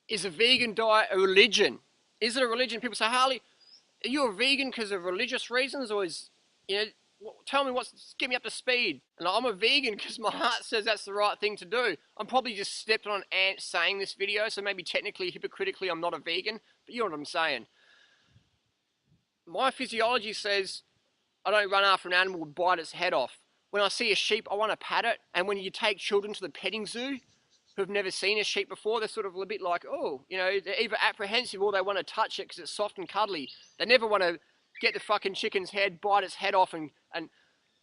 Is a vegan diet a religion? Is it a religion? People say, Harley, are you a vegan because of religious reasons, or is, you know, tell me get me up to speed. And I'm a vegan because my heart says that's the right thing to do. I'm probably just stepped on an ant saying this video, so maybe technically, hypocritically, I'm not a vegan, but you know what I'm saying. My physiology says I don't run after an animal and bite its head off. When I see a sheep, I want to pat it. And when you take children to the petting zoo who've never seen a sheep before, they're sort of a bit like, oh, you know, they're either apprehensive or they want to touch it because it's soft and cuddly. They never want to get the fucking chicken's head, bite its head off and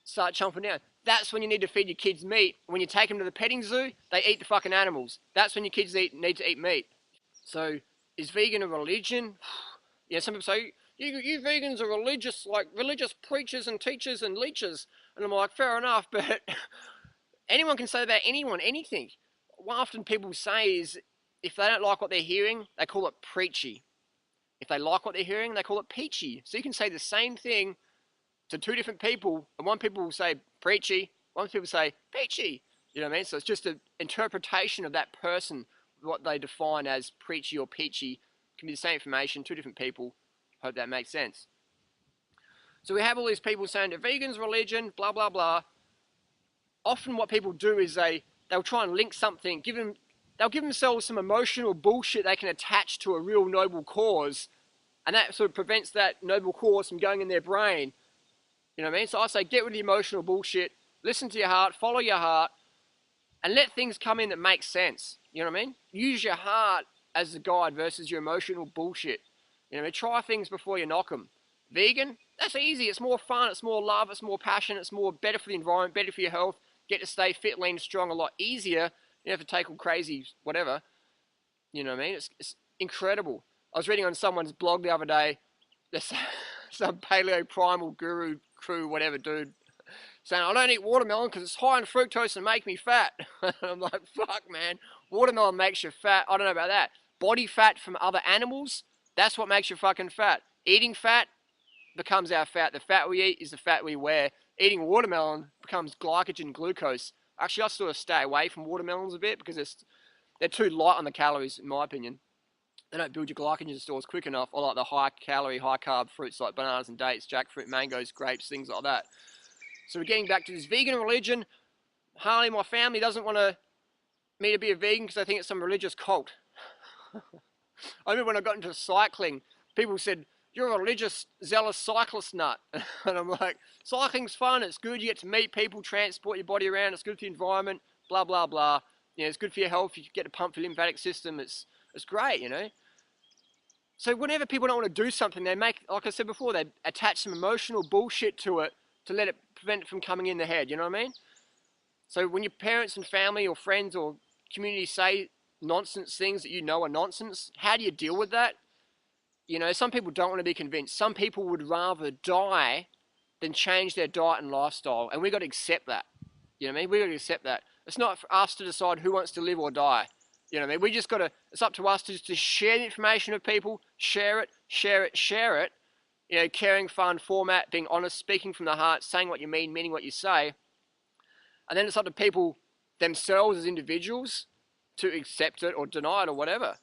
start chomping down. That's when you need to feed your kids meat. When you take them to the petting zoo, they eat the fucking animals. That's when your kids need to eat meat. So, is vegan a religion? Yeah, some people say, you vegans are religious, like religious preachers and teachers and leeches. And I'm like, fair enough, but anyone can say about anyone, anything. What often people say is, if they don't like what they're hearing, they call it preachy. If they like what they're hearing, they call it peachy. So you can say the same thing to two different people, and one people will say preachy, one people say peachy. You know what I mean? So it's just an interpretation of that person, what they define as preachy or peachy. It can be the same information, two different people. Hope that makes sense. So we have all these people saying that vegans, religion, blah, blah, blah. Often what people do is they'll try and link something, they'll give themselves some emotional bullshit they can attach to a real noble cause, and that sort of prevents that noble cause from going in their brain. You know what I mean? So I say, get rid of the emotional bullshit, listen to your heart, follow your heart, and let things come in that make sense. You know what I mean? Use your heart as the guide versus your emotional bullshit. You know what I mean? Try things before you knock them. Vegan? That's easy. It's more fun, it's more love, it's more passion, it's more better for the environment, better for your health. Get to stay fit, lean, strong a lot easier. You don't have to take all crazy whatever. You know what I mean? It's incredible. I was reading on someone's blog the other day, there's some paleo primal guru crew, whatever dude, saying, I don't eat watermelon because it's high in fructose and make me fat. And I'm like, fuck, man. Watermelon makes you fat. I don't know about that. Body fat from other animals, that's what makes you fucking fat. Eating fat becomes our fat. The fat we eat is the fat we wear. Eating watermelon becomes glycogen, glucose. Actually, I sort of stay away from watermelons a bit because they're too light on the calories, in my opinion. They don't build your glycogen stores quick enough. I like the high calorie, high carb fruits like bananas and dates, jackfruit, mangoes, grapes, things like that. So we're getting back to this vegan religion. Harley, my family doesn't want me to be a vegan because they think it's some religious cult. I remember when I got into cycling, people said, you're a religious, zealous cyclist nut. And I'm like, cycling's fun, it's good, you get to meet people, transport your body around, it's good for the environment, blah, blah, blah. You know, it's good for your health, you get to pump your lymphatic system, it's great, you know. So whenever people don't want to do something, they make, like I said before, they attach some emotional bullshit to it to let it prevent it from coming in the head, you know what I mean? So when your parents and family or friends or community say nonsense things that you know are nonsense, how do you deal with that? You know, some people don't want to be convinced. Some people would rather die than change their diet and lifestyle. And we've got to accept that. You know what I mean? We've got to accept that. It's not for us to decide who wants to live or die. You know what I mean? We just got to, it's up to us to share the information with people, share it, share it, share it. You know, caring, fun, format, being honest, speaking from the heart, saying what you mean, meaning what you say. And then it's up to people themselves as individuals to accept it or deny it or whatever.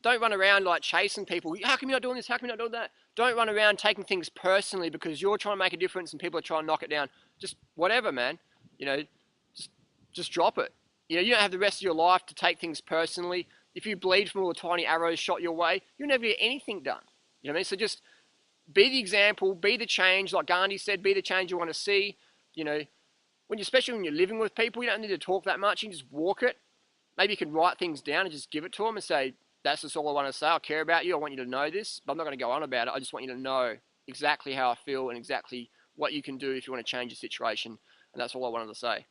Don't run around like chasing people. How come you're not doing this? How come you're not doing that? Don't run around taking things personally because you're trying to make a difference and people are trying to knock it down. Just whatever, man. You know, just drop it. You know, you don't have the rest of your life to take things personally. If you bleed from all the tiny arrows shot your way, you'll never get anything done. You know what I mean? So just be the example, be the change. Like Gandhi said, be the change you want to see. You know, especially when you're living with people, you don't need to talk that much. You can just walk it. Maybe you can write things down and just give it to them and say, that's just all I want to say. I care about you. I want you to know this, but I'm not going to go on about it. I just want you to know exactly how I feel and exactly what you can do if you want to change your situation. And that's all I wanted to say.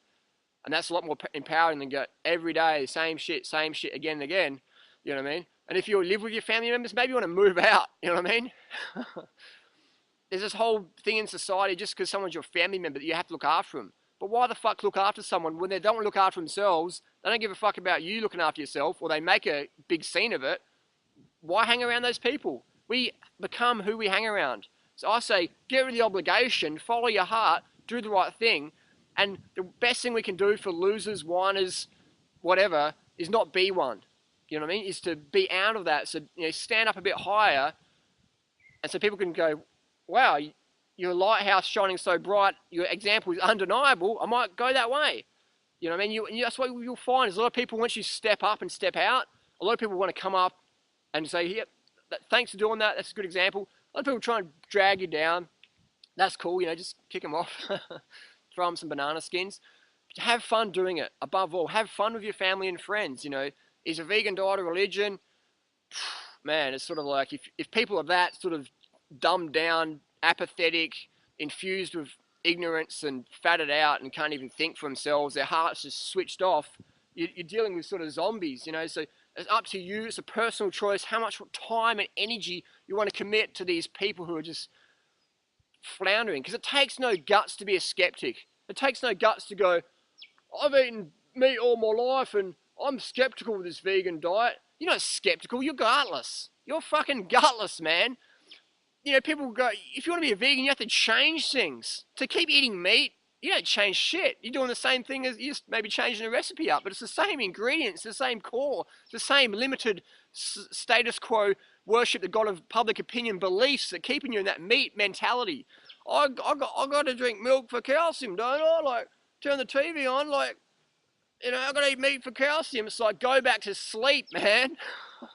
And that's a lot more empowering than go every day, same shit again and again. You know what I mean? And if you live with your family members, maybe you want to move out. You know what I mean? There's this whole thing in society, just because someone's your family member, that you have to look after them. But why the fuck look after someone when they don't want to look after themselves? They don't give a fuck about you looking after yourself, or they make a big scene of it. Why hang around those people? We become who we hang around. So I say, get rid of the obligation, follow your heart, do the right thing, and the best thing we can do for losers, whiners, whatever, is not be one. You know what I mean? Is to be out of that. So, you know, stand up a bit higher, and so people can go, wow, your lighthouse shining so bright, your example is undeniable, I might go that way. You know what I mean? That's what you'll find is a lot of people, once you step up and step out, a lot of people want to come up and say, here, thanks for doing that, that's a good example. A lot of people try and drag you down. That's cool, you know, just kick them off. Throw them some banana skins. Have fun doing it. Above all, have fun with your family and friends. You know, is a vegan diet a religion? Man, it's sort of like if people are that sort of dumbed down, apathetic, infused with ignorance and fatted out and can't even think for themselves, their hearts just switched off, you're dealing with sort of zombies, you know. So it's up to you. It's a personal choice how much time and energy you want to commit to these people who are just floundering, because it takes no guts to be a skeptic. It takes no guts to go, I've eaten meat all my life and I'm skeptical of this vegan diet. You're not skeptical, you're gutless. You're fucking gutless, man. You know, people go, if you want to be a vegan, you have to change things. To keep eating meat, you don't change shit. You're doing the same thing as, you're just maybe changing the recipe up, but it's the same ingredients, the same core, the same limited status quo worship the god of public opinion beliefs that keeping you in that meat mentality. I got to drink milk for calcium, don't I? Like, turn the TV on, like, you know, I got to eat meat for calcium. It's like, go back to sleep, man.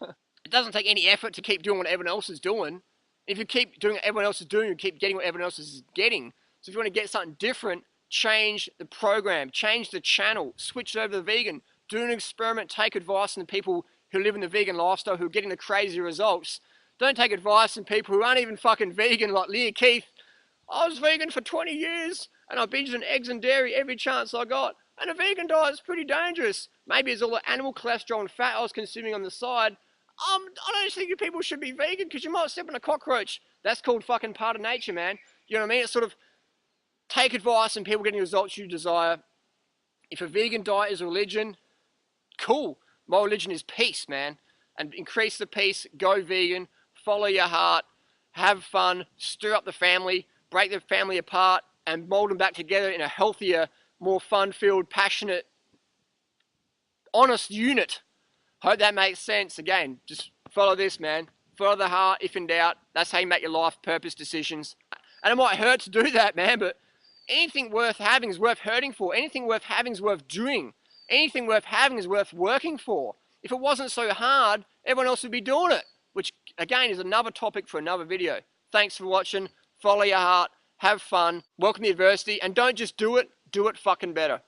It doesn't take any effort to keep doing what everyone else is doing. If you keep doing what everyone else is doing, you keep getting what everyone else is getting. So if you want to get something different, change the program, change the channel, switch it over to the vegan, do an experiment, take advice from the people who live in the vegan lifestyle, who are getting the crazy results. Don't take advice from people who aren't even fucking vegan, like Leah Keith. I was vegan for 20 years, and I binged on eggs and dairy every chance I got. And a vegan diet is pretty dangerous. Maybe it's all the animal cholesterol and fat I was consuming on the side. I don't think you people should be vegan because you might step on a cockroach. That's called fucking part of nature, man. You know what I mean? It's sort of take advice and people getting the results you desire. If a vegan diet is a religion, cool. My religion is peace, man. And increase the peace, go vegan, follow your heart, have fun, stir up the family, break the family apart, and mold them back together in a healthier, more fun-filled, passionate, honest unit. Hope that makes sense. Again, just follow this, man. Follow the heart if in doubt. That's how you make your life purpose decisions. And it might hurt to do that, man, but anything worth having is worth hurting for. Anything worth having is worth doing. Anything worth having is worth working for. If it wasn't so hard, everyone else would be doing it, which, again, is another topic for another video. Thanks for watching. Follow your heart. Have fun. Welcome the adversity. And don't just do it fucking better.